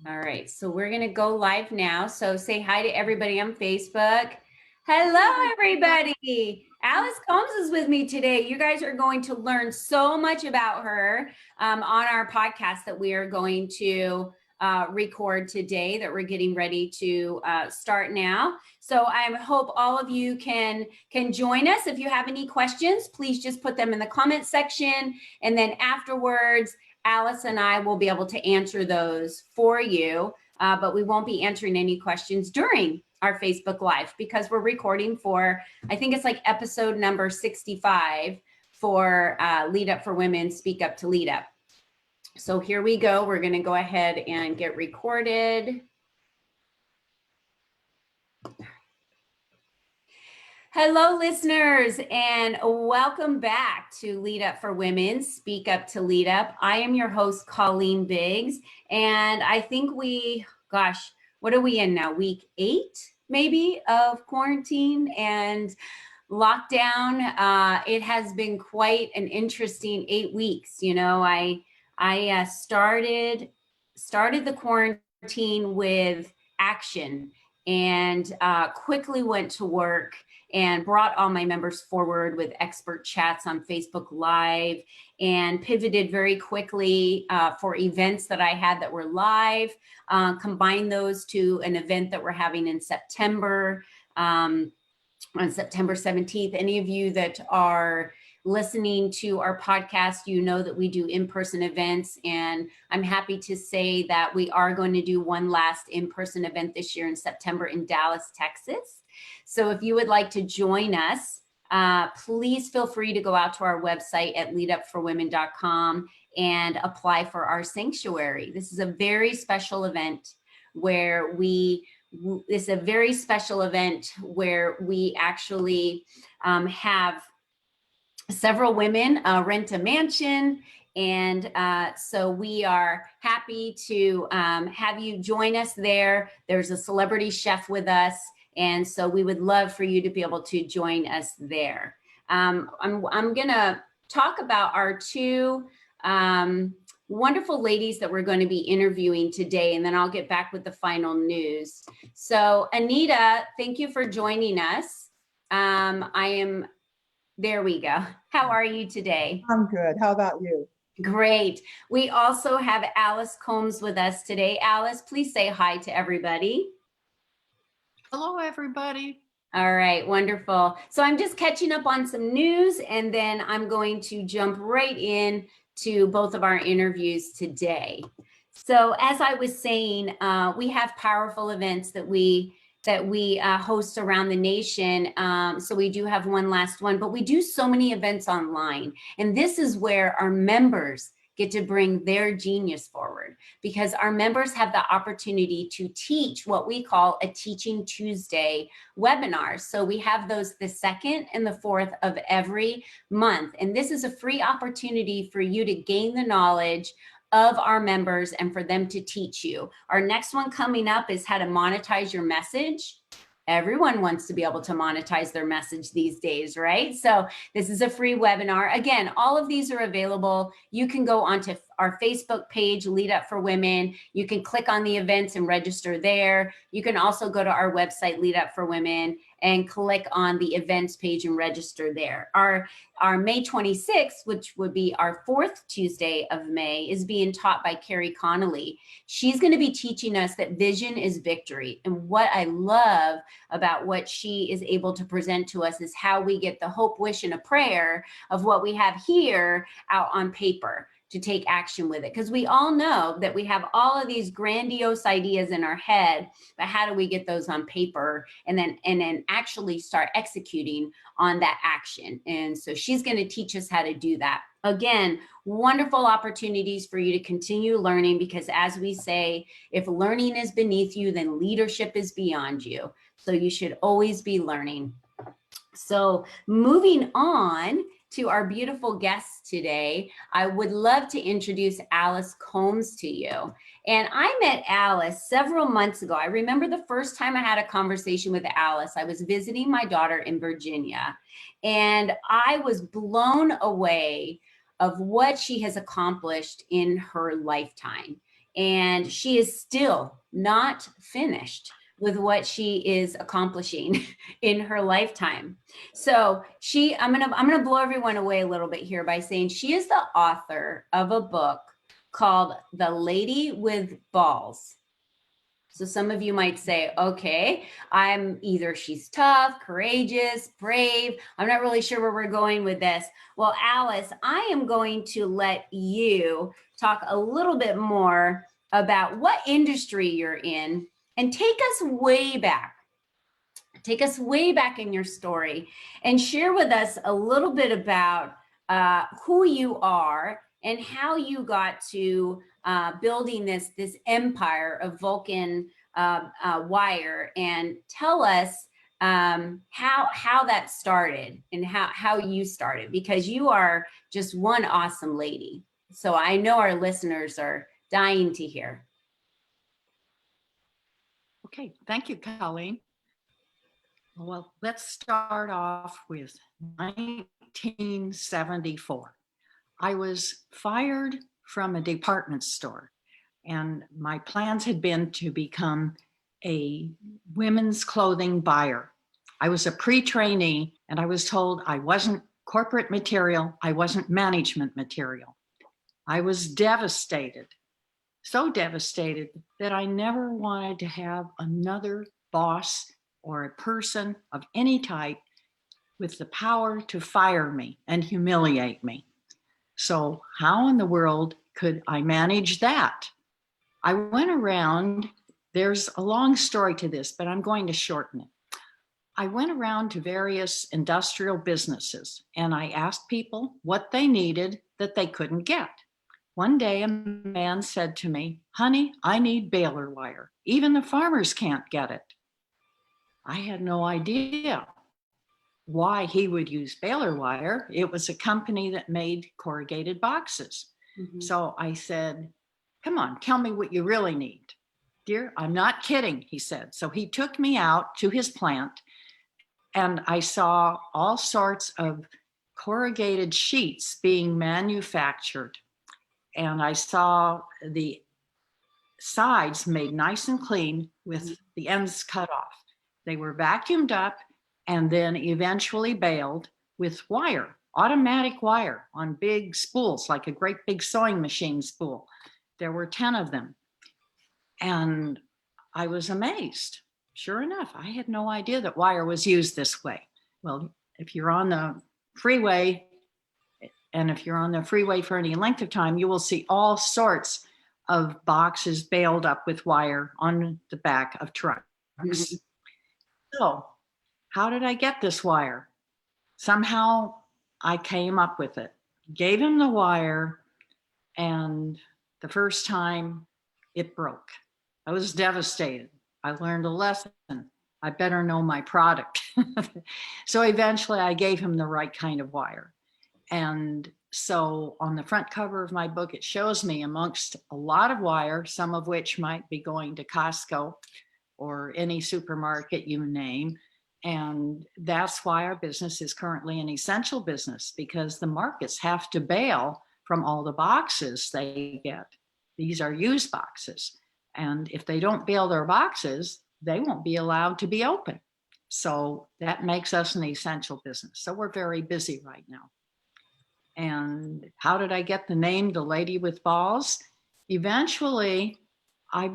All right, so we're going to go live now. So say hi to everybody on Facebook. Hello, everybody. Alice Combs is with me today. You guys are going to learn so much about her on our podcast that we are going to record today, that we're getting ready to start now. So I hope all of you can join us. If you have any questions, please just put them in the comment section, and then afterwards Alice and I will be able to answer those for you, but we won't be answering any questions during our Facebook Live because we're recording for, I think it's like episode number 65 for Lead Up for Women, Speak Up to Lead Up. So here we go. We're going to go ahead and get recorded. Hello, listeners, and welcome back to Lead Up for Women, Speak Up to Lead Up. I am your host, Colleen Biggs, and I think what are we in now? Week 8, maybe, of quarantine and lockdown. It has been quite an interesting 8 weeks. You know, I started the quarantine with action and quickly went to work and brought all my members forward with expert chats on Facebook Live and pivoted very quickly for events that I had that were live, combined those to an event that we're having in September, on September 17th. Any of you that are listening to our podcast, you know that we do in-person events, and I'm happy to say that we are going to do one last in-person event this year in September in Dallas, Texas. So if you would like to join us, please feel free to go out to our website at leadupforwomen.com and apply for our sanctuary. This is a very special event where we actually have several women rent a mansion. And so we are happy to have you join us there. There's a celebrity chef with us. And so we would love for you to be able to join us there. I'm going to talk about our two wonderful ladies that we're going to be interviewing today, and then I'll get back with the final news. So Anita, thank you for joining us. There we go. How are you today? I'm good. How about you? Great. We also have Alice Combs with us today. Alice, please say hi to everybody. Hello, everybody. All right, wonderful. So I'm just catching up on some news, and then I'm going to jump right in to both of our interviews today. So as I was saying, we have powerful events that we host around the nation. So we do have one last one, but we do so many events online. And this is where our members get to bring their genius forward, because our members have the opportunity to teach what we call a Teaching Tuesday webinar. So we have those the 2nd and the 4th of every month. And this is a free opportunity for you to gain the knowledge of our members and for them to teach you. Our next one coming up is how to monetize your message. Everyone wants to be able to monetize their message these days, right? So this is a free webinar. Again, all of these are available. You can go onto our Facebook page, Lead Up for Women. You can click on the events and register there. You can also go to our website, Lead Up for Women, and click on the events page and register there. Our May 26th, which would be our 4th Tuesday of May, is being taught by Carrie Connolly. She's going to be teaching us that vision is victory. And what I love about what she is able to present to us is how we get the hope, wish, and a prayer of what we have here out on paper to take action with it. Because we all know that we have all of these grandiose ideas in our head, but how do we get those on paper and then actually start executing on that action? And so she's going to teach us how to do that. Again, wonderful opportunities for you to continue learning, because as we say, if learning is beneath you, then leadership is beyond you. So you should always be learning. So moving on to our beautiful guests today, I would love to introduce Alice Combs to you. And I met Alice several months ago. I remember the first time I had a conversation with Alice, I was visiting my daughter in Virginia, and I was blown away of what she has accomplished in her lifetime. and she is still not finished with what she is accomplishing in her lifetime. So I'm gonna blow everyone away a little bit here by saying she is the author of a book called The Lady with Balls. So some of you might say, okay, she's tough, courageous, brave. I'm not really sure where we're going with this. Well, Alice, I am going to let you talk a little bit more about what industry you're in and take us way back. Take us way back in your story and share with us a little bit about who you are and how you got to building this empire of Vulcan wire, and tell us how that started and how you started, because you are just one awesome lady. So I know our listeners are dying to hear. Okay, thank you, Colleen. Well, let's start off with 1974. I was fired from a department store, and my plans had been to become a women's clothing buyer. I was a pre-trainee, and I was told I wasn't corporate material, I wasn't management material. I was devastated, so devastated that I never wanted to have another boss or a person of any type with the power to fire me and humiliate me. So how in the world could I manage that? I went around, there's a long story to this, but I'm going to shorten it. I went around to various industrial businesses and I asked people what they needed that they couldn't get. One day a man said to me, "Honey, I need baler wire. Even the farmers can't get it." I had no idea why he would use baler wire. It was a company that made corrugated boxes. Mm-hmm. So I said, "Come on, tell me what you really need." "Dear, I'm not kidding," he said. So he took me out to his plant and I saw all sorts of corrugated sheets being manufactured. And I saw the sides made nice and clean with the ends cut off. They were vacuumed up and then eventually baled with wire, automatic wire on big spools, like a great big sewing machine spool. There were 10 of them. And I was amazed. Sure enough, I had no idea that wire was used this way. Well, if you're on the freeway, and if you're on the freeway for any length of time, you will see all sorts of boxes baled up with wire on the back of trucks. Mm-hmm. So how did I get this wire? Somehow I came up with it, gave him the wire, and the first time it broke. I was devastated. I learned a lesson. I better know my product. So eventually I gave him the right kind of wire. And so on the front cover of my book, it shows me amongst a lot of wire, some of which might be going to Costco or any supermarket you name. And that's why our business is currently an essential business, because the markets have to bail from all the boxes they get. These are used boxes. And if they don't bail their boxes, they won't be allowed to be open. So that makes us an essential business. So we're very busy right now. And how did I get the name, The Lady with Balls? Eventually, I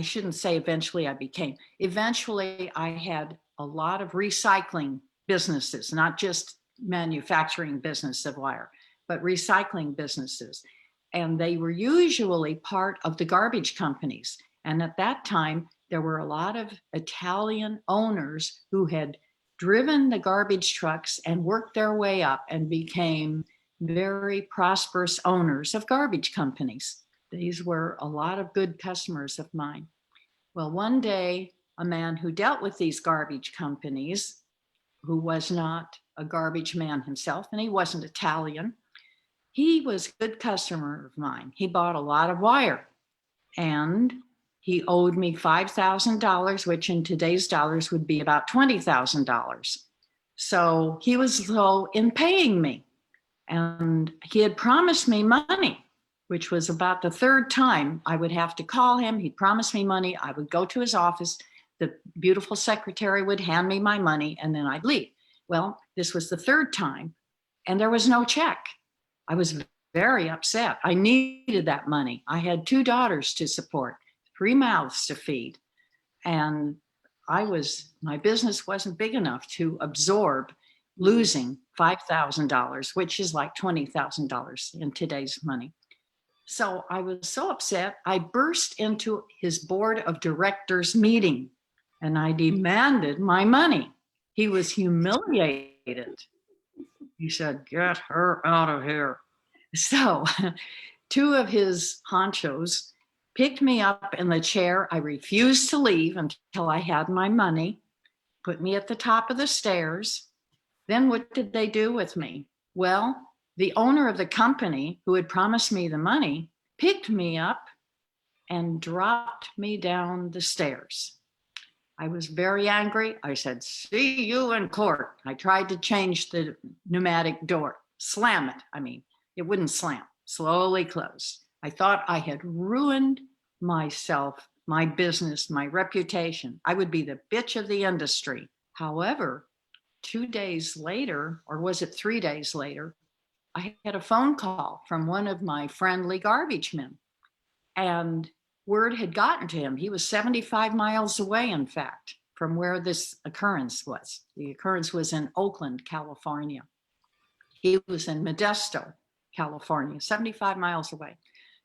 shouldn't say eventually I became. Eventually, I had a lot of recycling businesses, not just manufacturing business of wire, but recycling businesses. And they were usually part of the garbage companies. And at that time, there were a lot of Italian owners who had driven the garbage trucks and worked their way up and became very prosperous owners of garbage companies. These were a lot of good customers of mine. Well, one day, a man who dealt with these garbage companies, who was not a garbage man himself, and he wasn't Italian, he was a good customer of mine. He bought a lot of wire, and he owed me $5,000, which in today's dollars would be about $20,000. So he was slow in paying me, and he had promised me money which was about the third time I would have to call him. He'd promise me money. I would go to his office. The beautiful secretary would hand me my money and then I'd leave. Well, this was the third time and there was no check. I was very upset. I needed that money. I had 2 daughters to support, 3 mouths to feed. And my business wasn't big enough to absorb losing $5,000, which is like $20,000 in today's money. So I was so upset, I burst into his board of directors meeting and I demanded my money. He was humiliated. He said, "Get her out of here." So 2 of his honchos picked me up in the chair. I refused to leave until I had my money, put me at the top of the stairs. Then what did they do with me? Well, the owner of the company who had promised me the money picked me up and dropped me down the stairs. I was very angry. I said, "See you in court." I tried to change the pneumatic door, slam it. It wouldn't slam, slowly closed. I thought I had ruined myself, my business, my reputation. I would be the bitch of the industry. However, 2 days later, or was it 3 days later, I had a phone call from one of my friendly garbage men. And word had gotten to him. He was 75 miles away, in fact, from where this occurrence was. The occurrence was in Oakland, California. He was in Modesto, California, 75 miles away.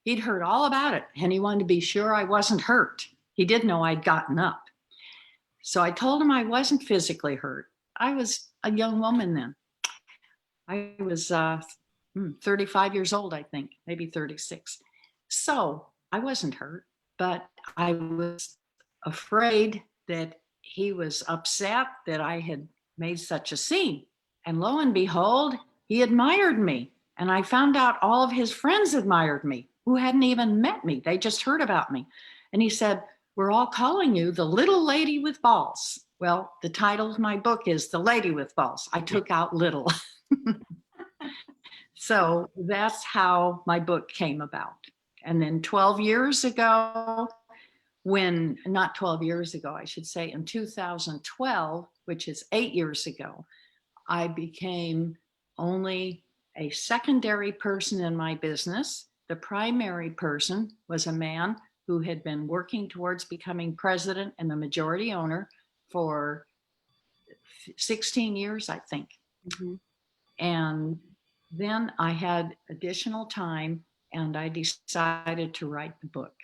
He'd heard all about it and he wanted to be sure I wasn't hurt. He did know I'd gotten up. So I told him I wasn't physically hurt. I was a young woman then. I was 35 years old, I think, maybe 36. So I wasn't hurt, but I was afraid that he was upset that I had made such a scene. And lo and behold, he admired me. And I found out all of his friends admired me who hadn't even met me. They just heard about me. And he said, "We're all calling you the little lady with balls." Well, the title of my book is The Lady with Balls. I took out little. So that's how my book came about. And then 12 years ago, not 12 years ago, I should say, in 2012, which is 8 years ago, I became only a secondary person in my business. The primary person was a man who had been working towards becoming president and the majority owner for 16 years, I think. Mm-hmm. And then I had additional time and I decided to write the book.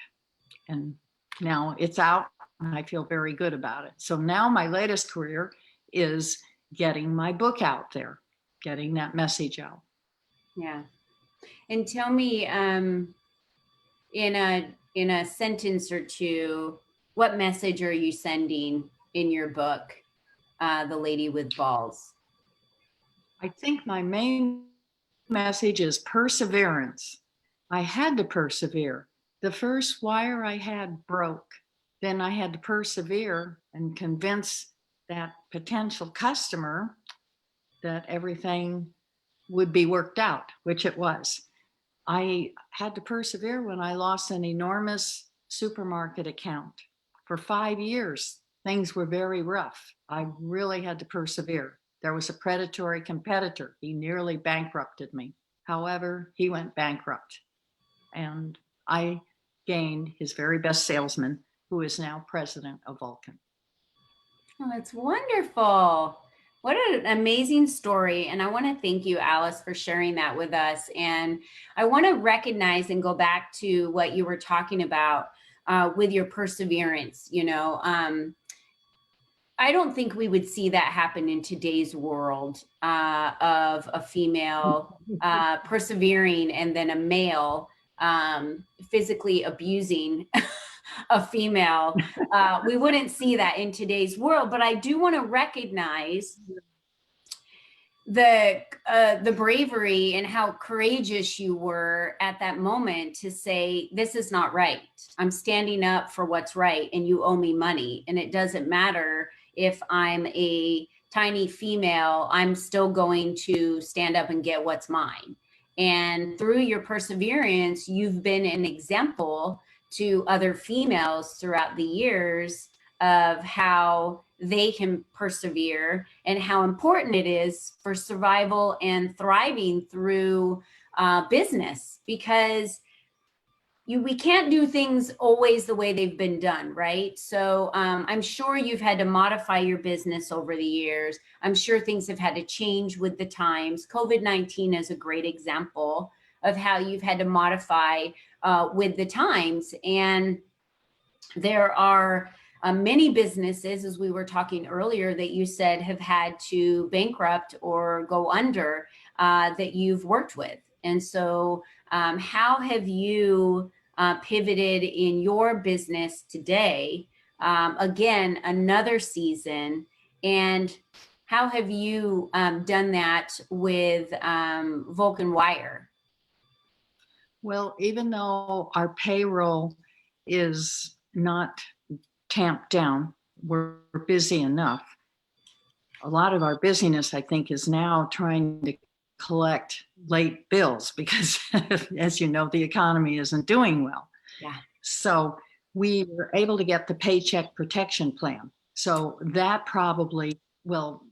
And now it's out and I feel very good about it. So now my latest career is getting my book out there, getting that message out. Yeah. And tell me, in a sentence or two, what message are you sending in your book, The Lady with Balls? I think my main message is perseverance. I had to persevere. The first wire I had broke. Then I had to persevere and convince that potential customer that everything would be worked out, which it was. I had to persevere when I lost an enormous supermarket account. For 5 years, things were very rough. I really had to persevere. There was a predatory competitor. He nearly bankrupted me. However, he went bankrupt. And I gained his very best salesman, who is now president of Vulcan. Oh, that's wonderful. What an amazing story. And I want to thank you, Alice, for sharing that with us. And I want to recognize and go back to what you were talking about with your perseverance. I don't think we would see that happen in today's world of a female persevering and then a male physically abusing a female. We wouldn't see that in today's world, but I do want to recognize the bravery and how courageous you were at that moment to say, this is not right. I'm standing up for what's right and you owe me money. And it doesn't matter if I'm a tiny female, I'm still going to stand up and get what's mine. And through your perseverance, you've been an example to other females throughout the years of how they can persevere and how important it is for survival and thriving through business, because we can't do things always the way they've been done, right? So I'm sure you've had to modify your business over the years. I'm sure things have had to change with the times. COVID-19 is a great example of how you've had to modify with the times. And there are many businesses, as we were talking earlier, that you said have had to bankrupt or go under that you've worked with. And so how have you pivoted in your business today? Again, another season. And how have you done that with Vulcan Wire? Well, even though our payroll is not tamped down, we're busy enough. A lot of our busyness, I think, is now trying to collect late bills because, as you know, the economy isn't doing well. Yeah. So we were able to get the Paycheck Protection Plan. So that probably will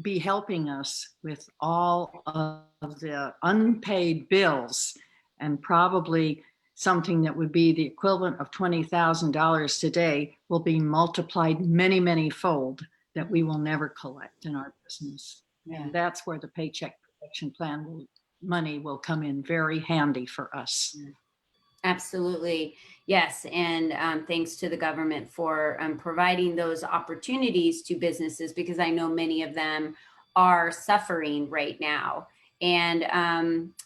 be helping us with all of the unpaid bills, and probably something that would be the equivalent of $20,000 today will be multiplied many, many fold that we will never collect in our business. Yeah. And that's where the Paycheck Protection Plan money will come in very handy for us. Absolutely. Yes. And thanks to the government for providing those opportunities to businesses, because I know many of them are suffering right now. And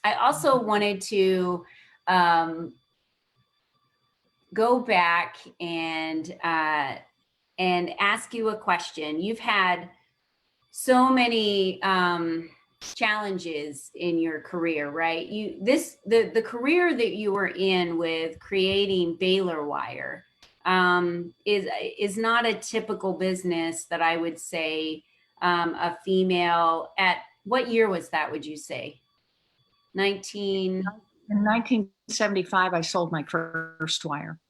I also wanted to go back and ask you a question. You've had so many challenges in your career, right? The career that you were in with creating Baylor Wire is not a typical business that I would say a female at what year was that, would you say? In 1975, I sold my first wire.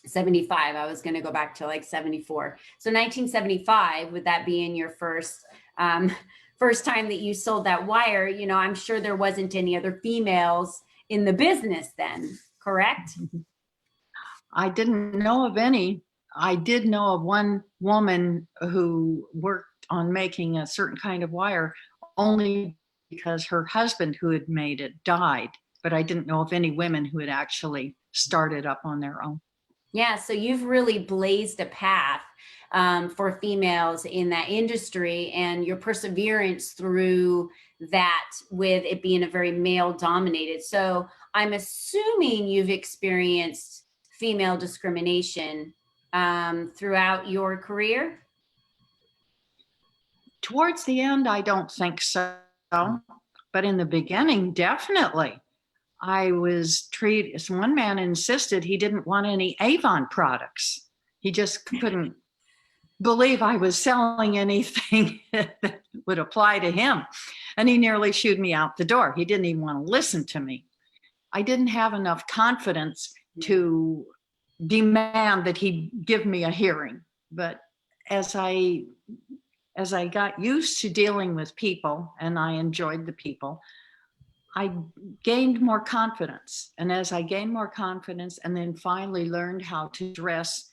75. I was going to go back to like 74. So 1975, would that be in your first time that you sold that wire? You know, I'm sure there wasn't any other females in the business then, correct? I didn't know of any. I did know of one woman who worked on making a certain kind of wire only because her husband, who had made it, died. But I didn't know of any women who had actually started up on their own. Yeah, so you've really blazed a path for females in that industry, and your perseverance through that with it being a very male dominated. So I'm assuming you've experienced female discrimination throughout your career? Towards the end, I don't think so. But in the beginning, definitely. I was treated, one man insisted he didn't want any Avon products. He just couldn't believe I was selling anything that would apply to him. And he nearly shooed me out the door. He didn't even want to listen to me. I didn't have enough confidence to demand that he give me a hearing. But as I got used to dealing with people, and I enjoyed the people, I gained more confidence. And as I gained more confidence and then finally learned how to dress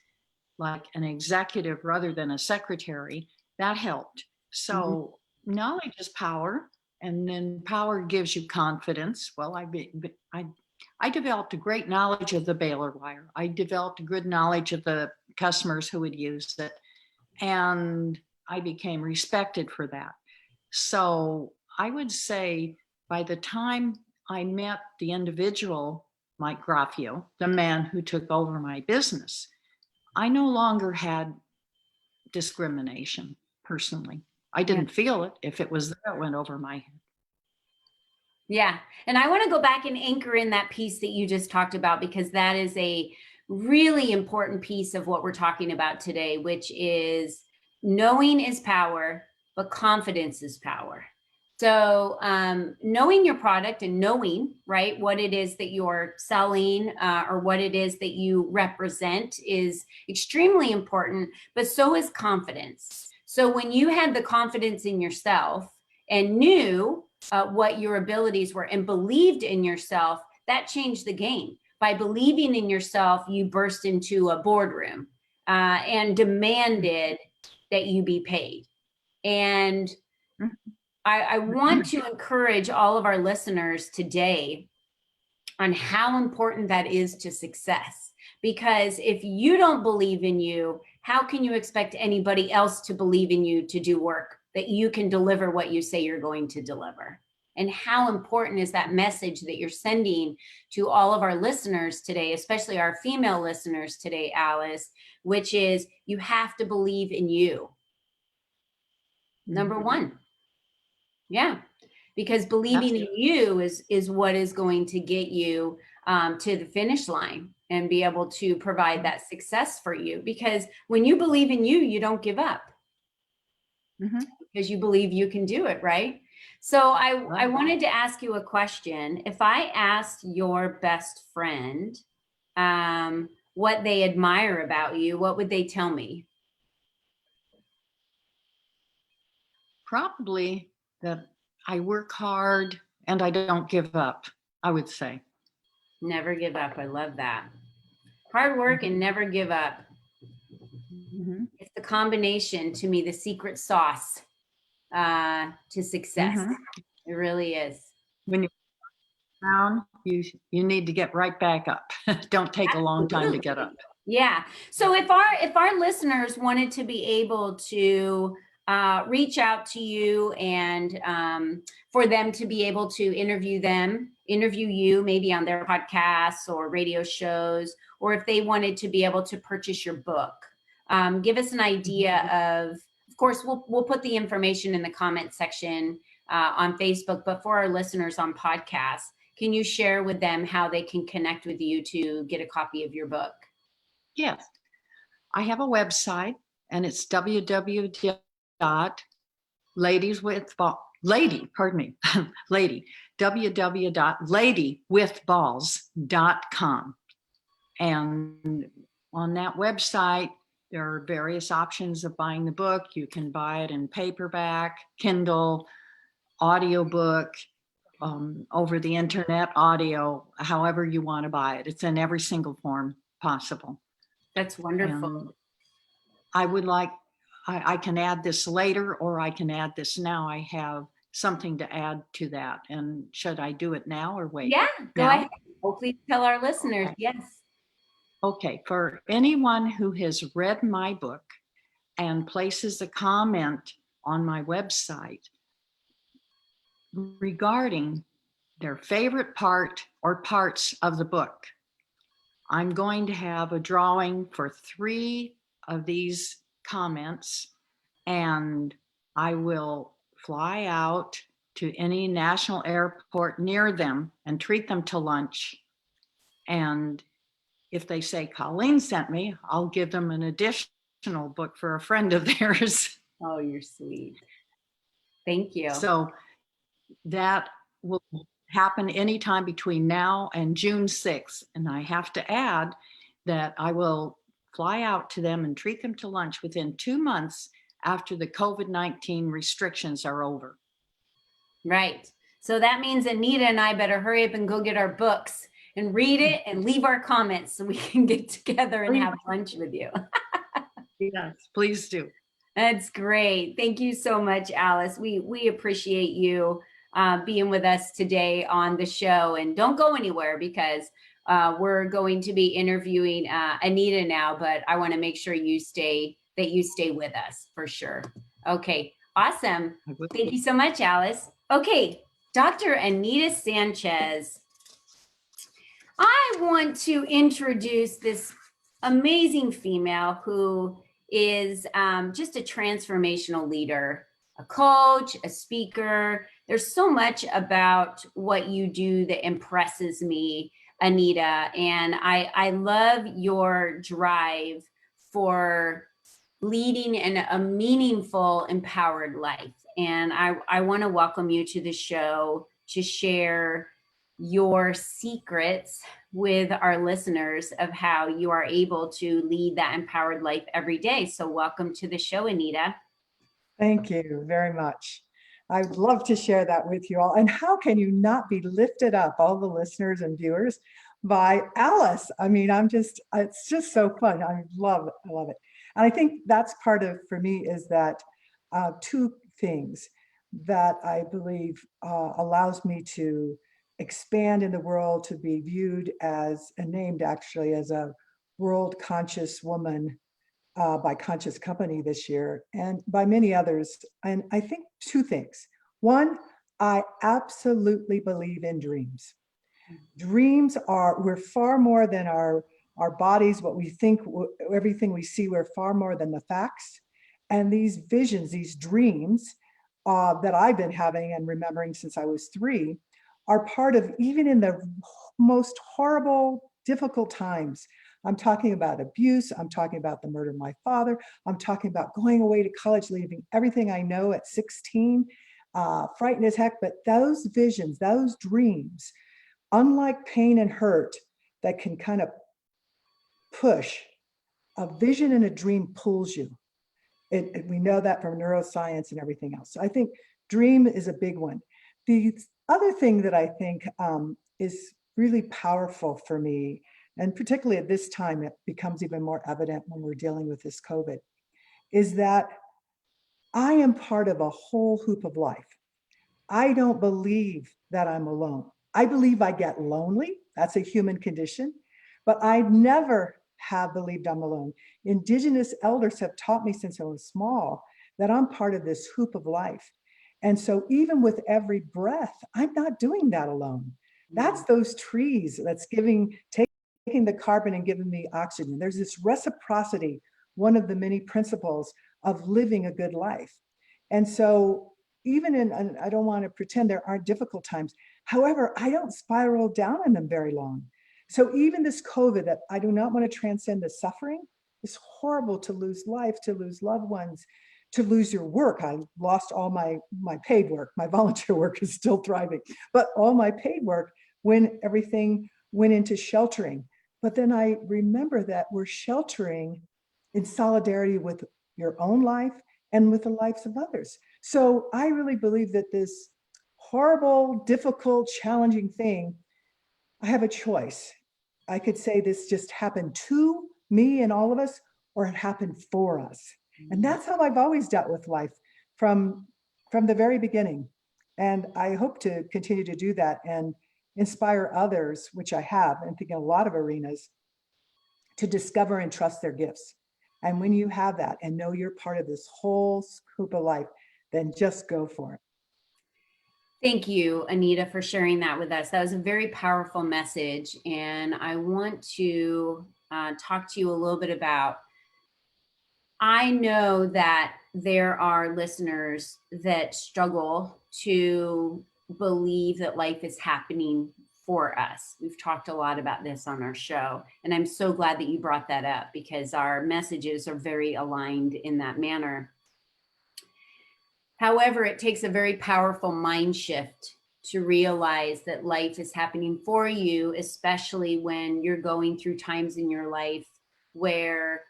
like an executive rather than a secretary, that helped. So knowledge is power, and then power gives you confidence. Well, I developed a great knowledge of the Baylor Wire. I developed a good knowledge of the customers who would use it, and I became respected for that. So I would say by the time I met the individual, Mike Graffio, the man who took over my business, I no longer had discrimination personally. I didn't feel it. If it was there, it went over my head. Yeah. And I want to go back and anchor in that piece that you just talked about, because that is a really important piece of what we're talking about today, which is knowing is power, but confidence is power. So knowing your product and knowing, right, what it is that you're selling or what it is that you represent is extremely important, but so is confidence. So when you had the confidence in yourself and knew what your abilities were and believed in yourself, that changed the game. By believing in yourself, you burst into a boardroom and demanded that you be paid. And I want to encourage all of our listeners today on how important that is to success. Because if you don't believe in you, how can you expect anybody else to believe in you to do work that you can deliver what you say you're going to deliver? And how important is that message that you're sending to all of our listeners today, especially our female listeners today, Alice, which is you have to believe in you. Number one. Yeah, because believing in you is what is going to get you to the finish line and be able to provide that success for you. Because when you believe in you, you don't give up because you believe you can do it, right? So I wanted to ask you a question. If I asked your best friend what they admire about you, what would they tell me? Probably that I work hard and I don't give up, I would say. Never give up. I love that. Hard work and never give up. It's the combination, to me, the secret sauce to success. It really is. When you're down, you need to get right back up. Don't take a long time to get up. Yeah. So if our listeners wanted to be able to reach out to you and for them to be able to interview you maybe on their podcasts or radio shows, or if they wanted to be able to purchase your book, give us an idea of course, we'll put the information in the comment section on Facebook, but for our listeners on podcasts, can you share with them how they can connect with you to get a copy of your book? Yes. I have a website and it's www.ladywithballs.com. And on that website, there are various options of buying the book. You can buy it in paperback, Kindle, audiobook, over the internet, audio, however you want to buy it. It's in every single form possible. That's wonderful. And I would like, I can add this later or I can add this now. I have something to add to that. And should I do it now or wait? Yeah, go now? ahead. Hopefully tell our listeners, yes. Okay, for anyone who has read my book and places a comment on my website regarding their favorite part or parts of the book, I'm going to have a drawing for 3 of these comments, and I will fly out to any national airport near them and treat them to lunch. And if they say Colleen sent me, I'll give them an additional book for a friend of theirs. Oh, you're sweet. Thank you. So that will happen anytime between now and June 6th. And I have to add that I will fly out to them and treat them to lunch within 2 months after the COVID-19 restrictions are over. Right. So that means Anita and I better hurry up and go get our books and read it and leave our comments so we can get together and have lunch with you. Yes, please do. That's great. Thank you so much, Alice. We appreciate you being with us today on the show. And don't go anywhere because we're going to be interviewing Anita now, but I want to make sure you stay with us for sure. Okay, awesome. Thank you so much, Alice. Okay, Dr. Anita Sanchez. I want to introduce this amazing female who is just a transformational leader, a coach, a speaker. There's so much about what you do that impresses me, Anita. And I love your drive for leading in a meaningful, empowered life. And I want to welcome you to the show to share your secrets with our listeners of how you are able to lead that empowered life every day. So welcome to the show, Anita. Thank you very much. I'd love to share that with you all. And how can you not be lifted up, all the listeners and viewers, by Alice? I mean, it's just so fun. I love it. And I think that's part of, for me, is that two things that I believe allows me to expand in the world, to be viewed as and named actually as a world conscious woman by Conscious Company this year and by many others. And I think two things. One, I absolutely believe in dreams. Dreams we're far more than our bodies, what we think, everything we see, we're far more than the facts. And these visions, these dreams that I've been having and remembering since I was 3 are part of, even in the most horrible, difficult times. I'm talking about abuse. I'm talking about the murder of my father. I'm talking about going away to college, leaving everything I know at 16, frightened as heck. But those visions, those dreams, unlike pain and hurt that can kind of push, a vision and a dream pulls you. We know that from neuroscience and everything else. So I think dream is a big one. The other thing that I think is really powerful for me, and particularly at this time, it becomes even more evident when we're dealing with this COVID, is that I am part of a whole hoop of life. I don't believe that I'm alone. I believe I get lonely. That's a human condition, but I never have believed I'm alone. Indigenous elders have taught me since I was small that I'm part of this hoop of life. And so even with every breath, I'm not doing that alone. That's those trees that's taking the carbon and giving me oxygen. There's this reciprocity, one of the many principles of living a good life. And so even and I don't want to pretend there aren't difficult times. However, I don't spiral down in them very long. So even this COVID, that I do not want to transcend the suffering. It's horrible to lose life, to lose loved ones, to lose your work. I lost all my paid work. My volunteer work is still thriving, but all my paid work when everything went into sheltering. But then I remember that we're sheltering in solidarity with your own life and with the lives of others. So I really believe that this horrible, difficult, challenging thing, I have a choice. I could say this just happened to me and all of us, or it happened for us. And that's how I've always dealt with life from the very beginning. And I hope to continue to do that and inspire others, which I have, and think in a lot of arenas, to discover and trust their gifts. And when you have that and know you're part of this whole scoop of life, then just go for it. Thank you, Anita, for sharing that with us. That was a very powerful message. And I want to talk to you a little bit about, I know that there are listeners that struggle to believe that life is happening for us. We've talked a lot about this on our show, and I'm so glad that you brought that up because our messages are very aligned in that manner. However, it takes a very powerful mind shift to realize that life is happening for you, especially when you're going through times in your life where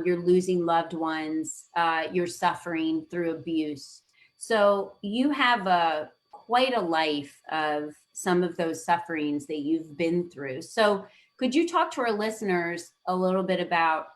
you're losing loved ones, you're suffering through abuse. So you have quite a life of some of those sufferings that you've been through. So could you talk to our listeners a little bit about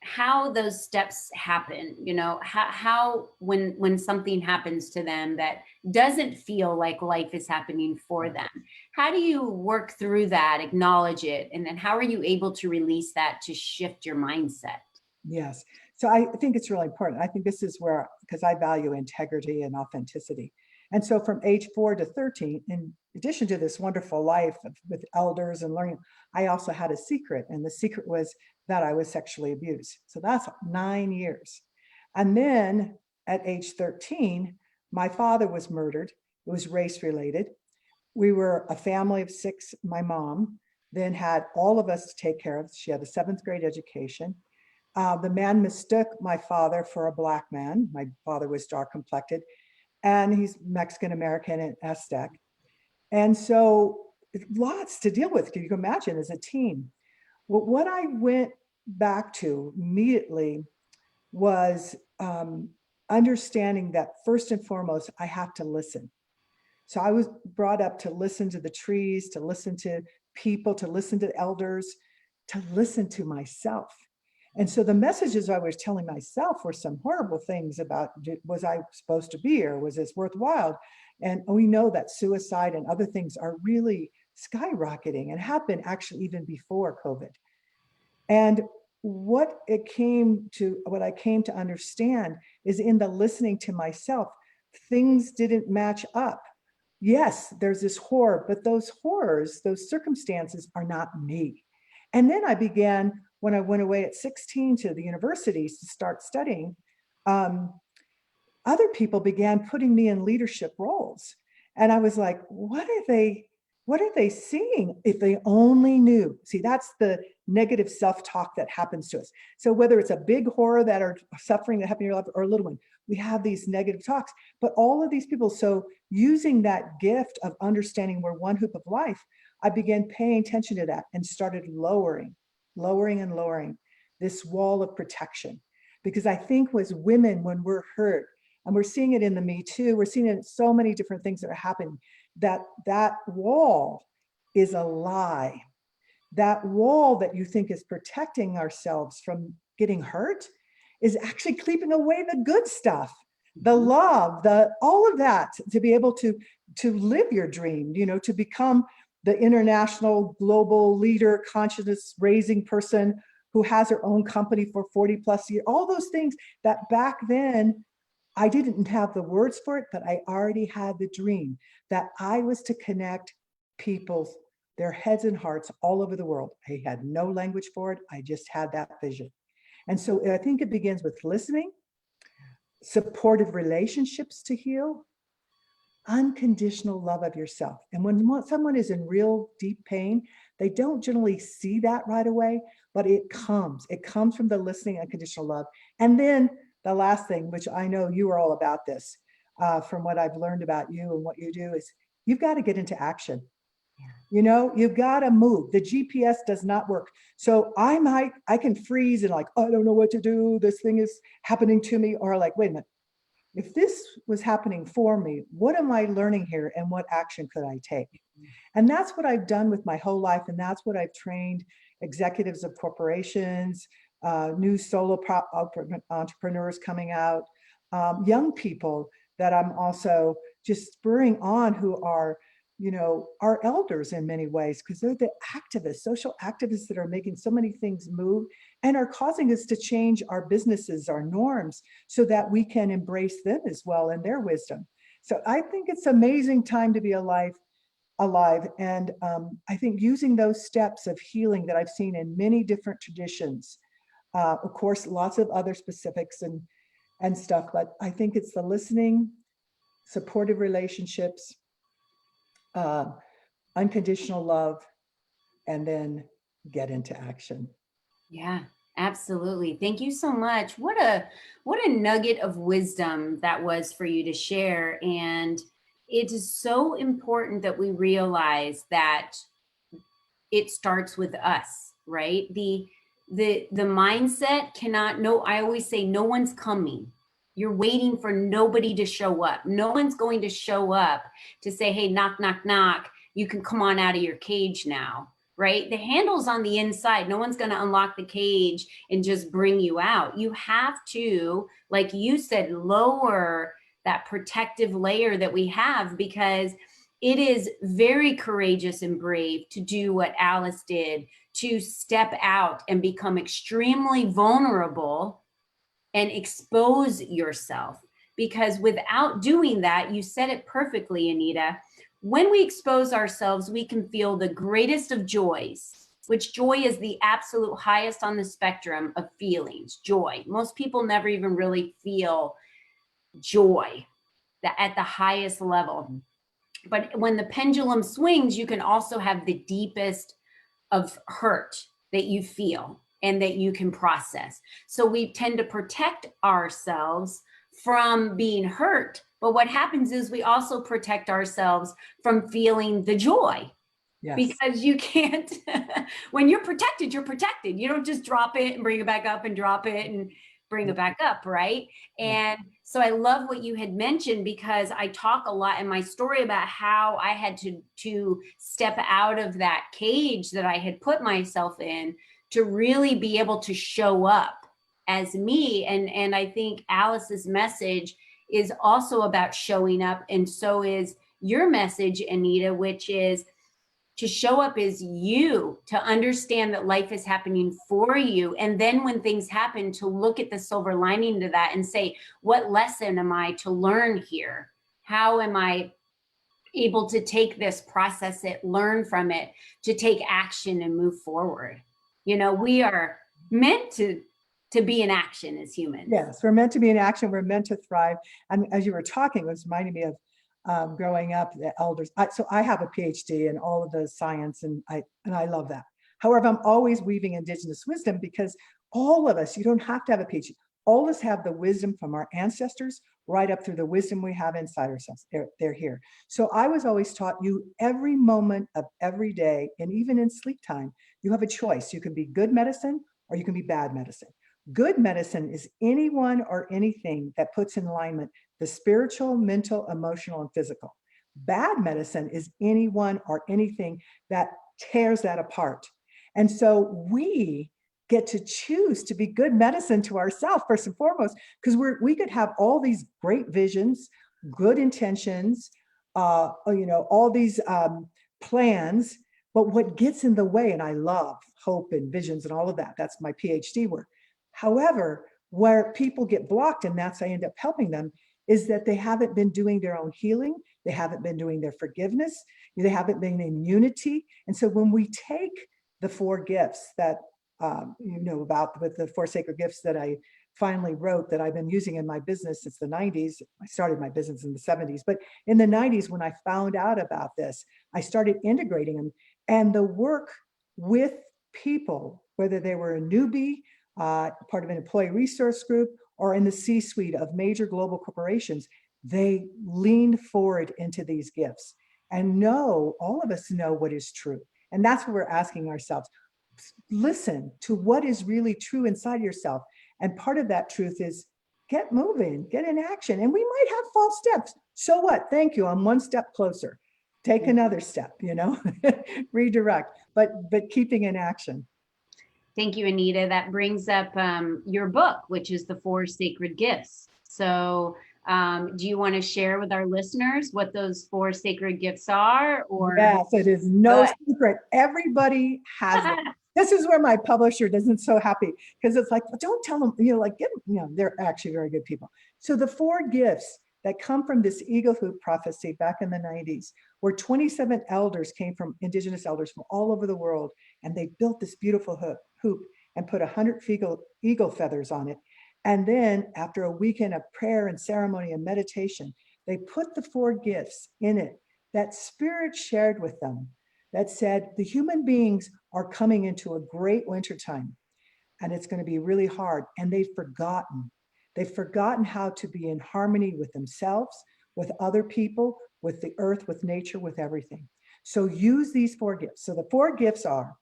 how those steps happen, you know, how when something happens to them that doesn't feel like life is happening for them, how do you work through that, acknowledge it, and then how are you able to release that to shift your mindset? Yes. So I think it's really important. I think this is where, because I value integrity and authenticity. And so from age 4 to 13, in addition to this wonderful life with elders and learning, I also had a secret. And the secret was that I was sexually abused. So that's 9 years. And then at age 13, my father was murdered. It was race related. We were a family of 6. My mom then had all of us to take care of. She had a 7th grade education. The man mistook my father for a Black man. My father was dark complected, and he's Mexican American and Aztec. And so lots to deal with, you can imagine, as a teen. Well, what I went back to immediately was understanding that first and foremost, I have to listen. So I was brought up to listen to the trees, to listen to people, to listen to elders, to listen to myself. And so the messages I was telling myself were some horrible things about, was I supposed to be here? Was this worthwhile? And we know that suicide and other things are really skyrocketing and have been actually even before COVID. And what I came to understand is in the listening to myself, things didn't match up. Yes, there's this horror, but those horrors, those circumstances are not me. And then I began, when I went away at 16 to the universities to start studying, other people began putting me in leadership roles. And I was like, what are they seeing? If they only knew. See, that's the negative self-talk that happens to us. So whether it's a big horror that are suffering that happen in your life or a little one, we have these negative talks, but all of these people. So using that gift of understanding we're one hoop of life, I began paying attention to that and started lowering this wall of protection. Because I think as women, when we're hurt, and we're seeing it in the Me Too, we're seeing it in so many different things that are happening, that wall is a lie. That wall that you think is protecting ourselves from getting hurt is actually keeping away the good stuff, the love, all of that, to be able to live your dream, to become the international global leader, consciousness raising person who has her own company for 40 plus years, all those things that back then, I didn't have the words for it, but I already had the dream that I was to connect people's, their heads and hearts all over the world. I had no language for it. I just had that vision. And so I think it begins with listening, supportive relationships to heal, unconditional love of yourself. And when someone is in real deep pain, they don't generally see that right away, but it comes from the listening, unconditional love. And then the last thing, which I know you are all about this, from what I've learned about you and what you do, is you've got to get into action. You've got to move. The GPS does not work. So I can freeze and like, I don't know what to do. This thing is happening to me. Or like, wait a minute, if this was happening for me, what am I learning here and what action could I take? And that's what I've done with my whole life. And that's what I've trained executives of corporations, new solo entrepreneurs coming out, young people that I'm also just spurring on who are, our elders in many ways, because they're the activists, social activists that are making so many things move and are causing us to change our businesses, our norms, so that we can embrace them as well and their wisdom. So I think it's an amazing time to be alive. And I think using those steps of healing that I've seen in many different traditions, of course, lots of other specifics and stuff, but I think it's the listening, supportive relationships, unconditional love, and then get into action. Yeah, absolutely. Thank you so much. What a nugget of wisdom that was for you to share. And it is so important that we realize that it starts with us, right? The mindset cannot, no, I always say no one's coming. You're waiting for nobody to show up. No one's going to show up to say, hey, knock, knock, knock. You can come on out of your cage now, right? The handle's on the inside. No one's going to unlock the cage and just bring you out. You have to, like you said, lower that protective layer that we have, because it is very courageous and brave to do what Alice did, to step out and become extremely vulnerable and expose yourself. Because without doing that, you said it perfectly, Anita, when we expose ourselves, we can feel the greatest of joys, which joy is the absolute highest on the spectrum of feelings, joy. Most people never even really feel joy at the highest level. But when the pendulum swings, you can also have the deepest of hurt that you feel. and that you can process. So we tend to protect ourselves from being hurt. But what happens is we also protect ourselves from feeling the joy. Yes. Because you can't, when you're protected, you're protected. You don't just drop it and bring it back up and drop it and bring it back up, right? And so I love what you had mentioned, because I talk a lot in my story about how I had to step out of that cage that I had put myself in to really be able to show up as me. And I think Alice's message is also about showing up. And so is your message, Anita, which is to show up as you, to understand that life is happening for you. And then when things happen, to look at the silver lining to that and say, what lesson am I to learn here? How am I able to take this, process it, learn from it, to take action and move forward? You know, we are meant to be in action as humans. Yes, we're meant to be in action. We're meant to thrive. And as you were talking, it was reminding me of growing up, the elders. So I have a PhD in all of the science, and I love that. However, I'm always weaving indigenous wisdom, because all of us, you don't have to have a PhD. All of us have the wisdom from our ancestors right up through the wisdom we have inside ourselves. They're here. So I was always taught, you every moment of every day, and even in sleep time, you have a choice. You can be good medicine or you can be bad medicine. Good medicine is anyone or anything that puts in alignment the spiritual, mental, emotional, and physical. Bad medicine is anyone or anything that tears that apart. And so we get to choose to be good medicine to ourselves, first and foremost, because we could have all these great visions, good intentions, all these plans, but what gets in the way, and I love hope and visions and all of that, that's my PhD work. However, where people get blocked, and that's I end up helping them, is that they haven't been doing their own healing. They haven't been doing their forgiveness. They haven't been in unity. And so when we take the 4 gifts that you know about, with the 4 sacred gifts that I finally wrote, that I've been using in my business since the 90s. I started my business in the 70s, but in the 90s, when I found out about this, I started integrating them. And the work with people, whether they were a newbie, part of an employee resource group, or in the C-suite of major global corporations, they leaned forward into these gifts and all of us know what is true. And that's what we're asking ourselves. Listen to what is really true inside yourself. And part of that truth is get moving, get in action. And we might have false steps. So what? Thank you. I'm one step closer. Take another step, redirect, but keeping in action. Thank you, Anita. That brings up your book, which is The 4 Sacred Gifts. So do you want to share with our listeners what those 4 sacred gifts are? Or yes, it is no secret. Everybody has it. This is where my publisher isn't so happy, because it's like, well, don't tell them, they're actually very good people. So the 4 gifts that come from this Eagle Hoop prophecy back in the 90s, where 27 elders came from, indigenous elders from all over the world, and they built this beautiful hoop and put 100 eagle feathers on it. And then after a weekend of prayer and ceremony and meditation, they put the 4 gifts in it that spirit shared with them, that said, the human beings are coming into a great winter time, and it's going to be really hard. And they've forgotten how to be in harmony with themselves, with other people, with the earth, with nature, with everything. So use these 4 gifts. So the 4 gifts are,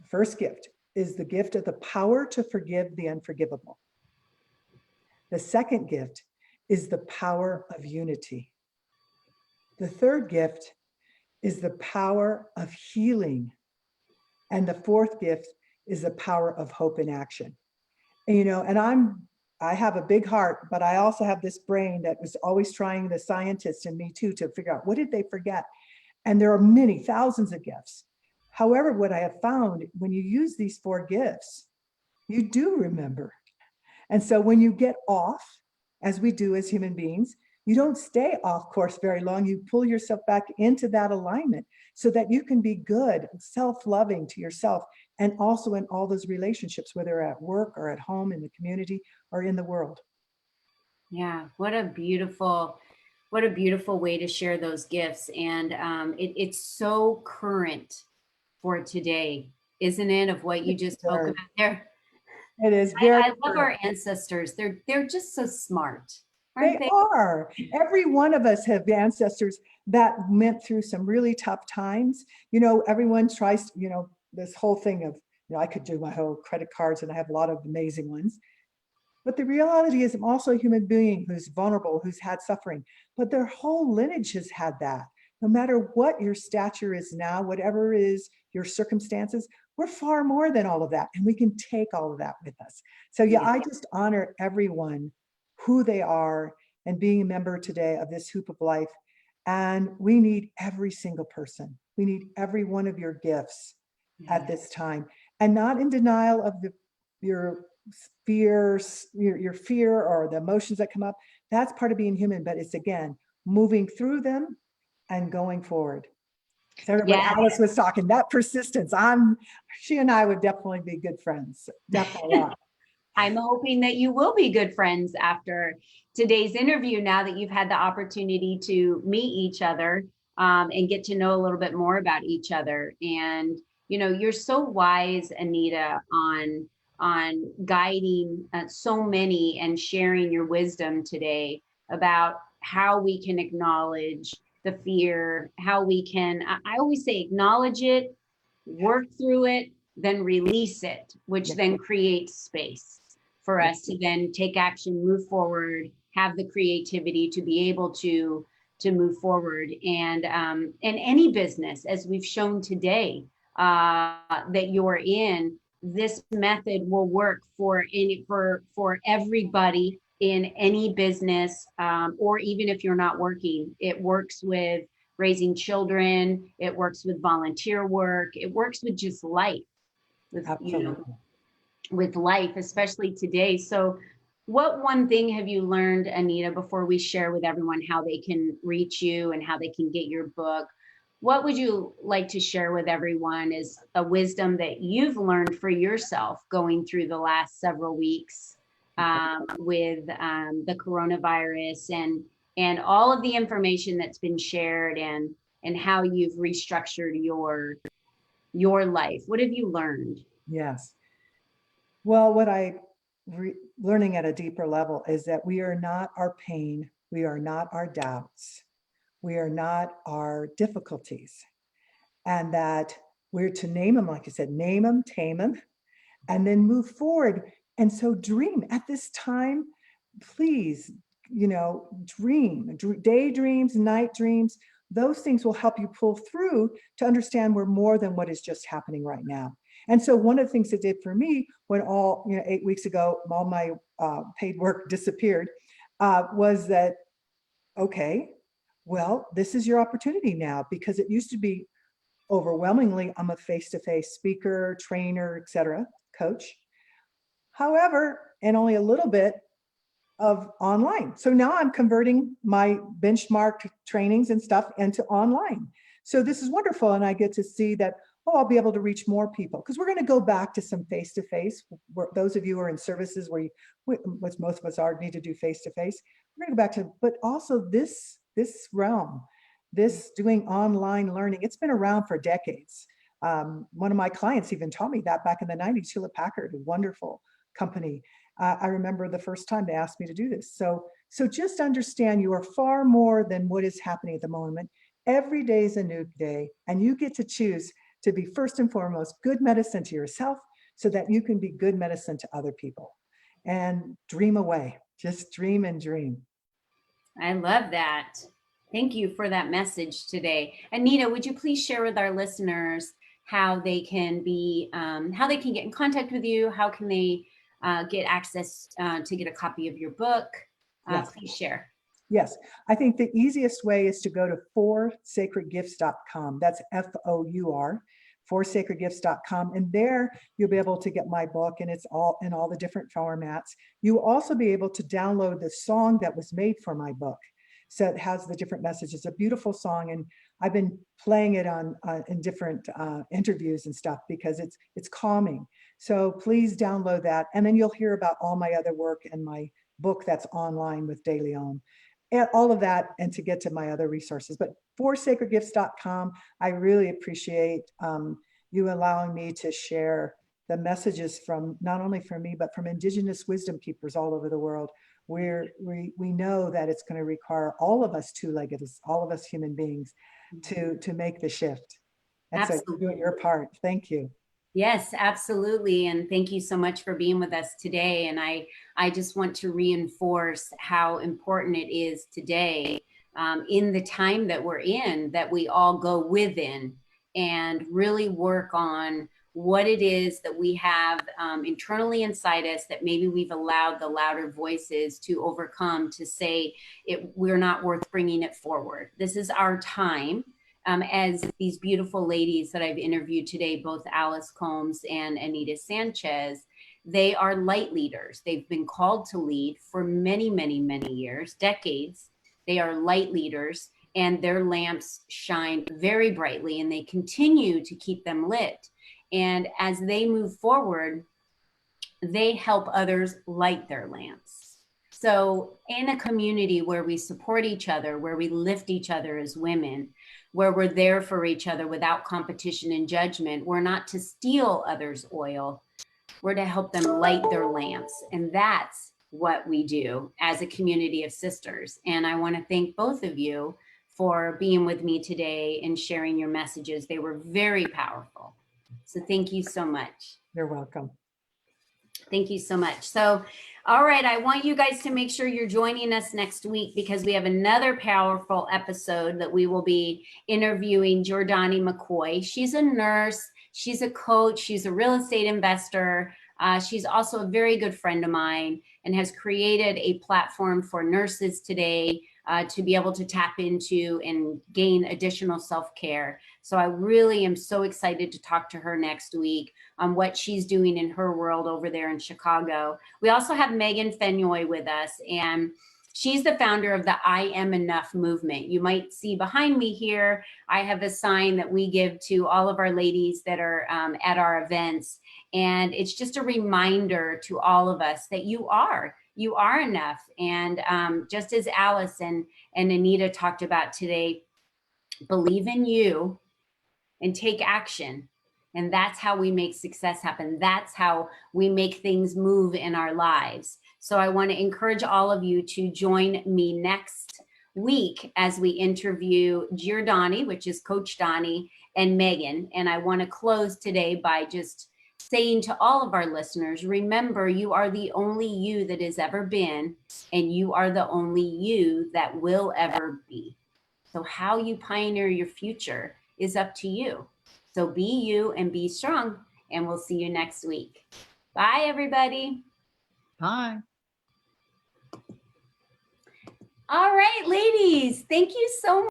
the first gift is the gift of the power to forgive the unforgivable. The second gift is the power of unity. The third gift is the power of healing. And the 4th gift is the power of hope in action. And I have a big heart, but I also have this brain that was always trying, the scientist in me too, to figure out what did they forget. And there are many thousands of gifts. However, what I have found, when you use these 4 gifts, you do remember. And so when you get off, as we do as human beings, you don't stay off course very long. You pull yourself back into that alignment so that you can be good, self-loving to yourself, and also in all those relationships, whether at work or at home, in the community, or in the world. Yeah, what a beautiful way to share those gifts. And it's so current for today. isn't it, of what you just spoke Sure. about there? It is very I love true. our ancestors. They're just so smart, They aren't they? are. Every one of us have ancestors that went through some really tough times. You know, everyone tries, this whole thing of, I could do my whole credit cards and I have a lot of amazing ones. But the reality is I'm also a human being who's vulnerable, who's had suffering, but their whole lineage has had that. No matter what your stature is now, whatever is your circumstances, we're far more than all of that. And we can take all of that with us. So yeah, Yeah. I just honor everyone, who they are, and being a member today of this Hoop of Life. And we need every single person. We need every one of your gifts at this time, and not in denial of your fears, your fear or the emotions that come up. That's part of being human, but it's again, moving through them and going forward. So what Yeah. Alice was talking, that persistence, she and I would definitely be good friends. Definitely are. I'm hoping that you will be good friends after today's interview, now that you've had the opportunity to meet each other, and get to know a little bit more about each other. And, you're so wise, Anita, on guiding so many and sharing your wisdom today about how we can acknowledge the fear, how we can, I always say, acknowledge it, work through it, then release it, which Yeah. then creates space for us to then take action, move forward, have the creativity to be able to move forward. And in any business, as we've shown today, that you're in, this method will work for everybody in any business, or even if you're not working. It works with raising children, it works with volunteer work, it works with just life, with Absolutely. with life, especially today. So what one thing have you learned, Anita, before we share with everyone how they can reach you and how they can get your book? What would you like to share with everyone is a wisdom that you've learned for yourself going through the last several weeks, with the coronavirus and all of the information that's been shared, and how you've restructured your life? What have you learned? Yes. Well, what learning at a deeper level is that we are not our pain. We are not our doubts. We are not our difficulties. And that we're to name them, like you said, name them, tame them, and then move forward. And so dream at this time, please, dream, daydreams, night dreams. Those things will help you pull through to understand we're more than what is just happening right now. And so one of the things it did for me when 8 weeks ago, all my paid work disappeared, was that, okay, well, this is your opportunity now, because it used to be overwhelmingly, I'm a face-to-face speaker, trainer, etc., coach. However, and only a little bit of online. So now I'm converting my benchmarked trainings and stuff into online. So this is wonderful. And I get to see that, I'll be able to reach more people, because we're going to go back to some face-to-face. Those of you who are in services where which most of us are, need to do face-to-face. We're going to go back to, but also this realm, this doing online learning, it's been around for decades. One of my clients even taught me that back in the 90s, Hewlett Packard, a wonderful company. I remember the first time they asked me to do this. So just understand you are far more than what is happening at the moment. Every day is a new day, and you get to choose to be first and foremost good medicine to yourself so that you can be good medicine to other people. And dream away, just dream and dream. I love that. Thank you for that message today. Anita, would you please share with our listeners how they can get in contact with you? How can they get access to get a copy of your book? Yes. Please share. Yes, I think the easiest way is to go to four-sacredgifts.com. That's FOUR, four-sacredgifts.com. And there you'll be able to get my book, and it's all in all the different formats. You will also be able to download the song that was made for my book. So it has the different messages. It's a beautiful song, and I've been playing it in different interviews and stuff because it's calming. So please download that, and then you'll hear about all my other work and my book that's online with De Leon. And all of that, and to get to my other resources. But four-sacredgifts.com, I really appreciate you allowing me to share the messages from not only from me, but from Indigenous wisdom keepers all over the world, where we know that it's going to require all of us two-legged, all of us human beings, to make the shift. And so you're doing your part. Thank you. Yes, absolutely. And thank you so much for being with us today. And I just want to reinforce how important it is today, in the time that we're in, that we all go within and really work on what it is that we have internally inside us that maybe we've allowed the louder voices to overcome, to say we're not worth bringing it forward. This is our time. As these beautiful ladies that I've interviewed today, both Alice Combs and Anita Sanchez, they are light leaders. They've been called to lead for many, many, many years, decades. They are light leaders, and their lamps shine very brightly, and they continue to keep them lit. And as they move forward, they help others light their lamps. So in a community where we support each other, where we lift each other as women, where we're there for each other without competition and judgment, we're not to steal others' oil, we're to help them light their lamps. And that's what we do as a community of sisters. And I want to thank both of you for being with me today and sharing your messages. They were very powerful. So thank you so much. You're welcome. Thank you so much. So, all right, I want you guys to make sure you're joining us next week, because we have another powerful episode that we will be interviewing Jordani McCoy. She's a nurse, she's a coach, she's a real estate investor. She's also a very good friend of mine and has created a platform for nurses today to be able to tap into and gain additional self-care. So I really am so excited to talk to her next week on what she's doing in her world over there in Chicago. We also have Megan Fennoy with us, and she's the founder of the I Am Enough movement. You might see behind me here, I have a sign that we give to all of our ladies that are at our events. And it's just a reminder to all of us that you are enough. And just as Alice and Anita talked about today, believe in you and take action. And that's how we make success happen. That's how we make things move in our lives. So I want to encourage all of you to join me next week as we interview Giordani, which is Coach Donnie, and Megan. And I want to close today by just saying to all of our listeners, remember, you are the only you that has ever been, and you are the only you that will ever be. So how you pioneer your future is up to you. So be you and be strong, and we'll see you next week. Bye, everybody. Bye. All right, ladies, thank you so much.